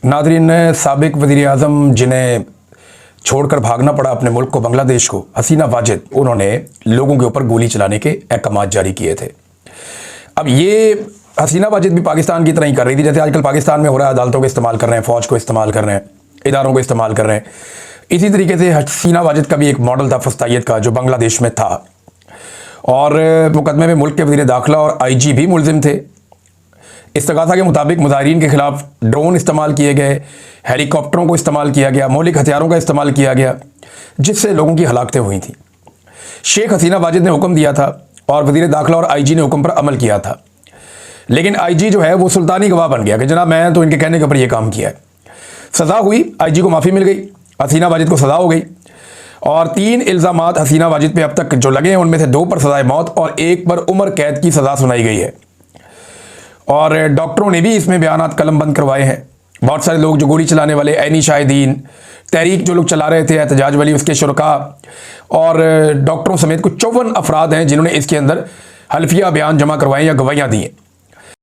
Nadreen, साबिक वज़ीर-ए-आज़म जिन्हें छोड़कर भागना पड़ा अपने मुल्क को, बांग्लादेश को, हसीना वाजिद, उन्होंने लोगों के ऊपर गोली चलाने के अहकाम जारी किए थे। अब ये हसीना वाजिद भी पाकिस्तान की तरह ही कर रही थी, जैसे आजकल पाकिस्तान में हो रहा है, अदालतों को इस्तेमाल कर रहे हैं, फ़ौज को इस्तेमाल कर रहे हैं, इदारों को इस्तेमाल कर रहे हैं। इसी तरीके से हसीना वाजिद का भी एक मॉडल था फस्तायत का, जो बांग्लादेश में था, और मुकदमे में मुल्क के वज़ीर दाखिला और IG भी मुलजिम थे। इस्तगासा के मुताबिक मुजाहिरीन के खिलाफ ड्रोन इस्तेमाल किए गए, हेलीकॉप्टरों को इस्तेमाल किया गया, मौलिक हथियारों का इस्तेमाल किया गया, जिससे लोगों की हलाकतें हुई थी। शेख हसीना वाजिद ने हुक्म दिया था और वज़ीर दाखिला और IG ने हुक्म पर अमल किया था, लेकिन IG जो है वो सुल्तानी गवाह बन गया कि जनाब मैं तो इनके कहने के ऊपर ये काम किया है। सज़ा हुई, IG को माफ़ी मिल गई, हसीना वाजिद को सज़ा हो गई, और 3 इल्ज़ामात हसीना वाजिद पे अब तक जो लगे हैं उनमें से 2 पर सज़ाए मौत और 1 पर उम्र कैद की सज़ा सुनाई गई है। और डॉक्टरों ने भी इसमें बयानात कलम बंद करवाए हैं। बहुत सारे लोग जो गोली चलाने वाले, ऐनी शाहिदीन, तहरीक जो लोग चला रहे थे, एहतजाज वाली, उसके शुरका और डॉक्टरों समेत कुछ 54 अफराद हैं जिन्होंने इसके अंदर हल्फिया बयान जमा करवाए या गवाहियाँ दी हैं।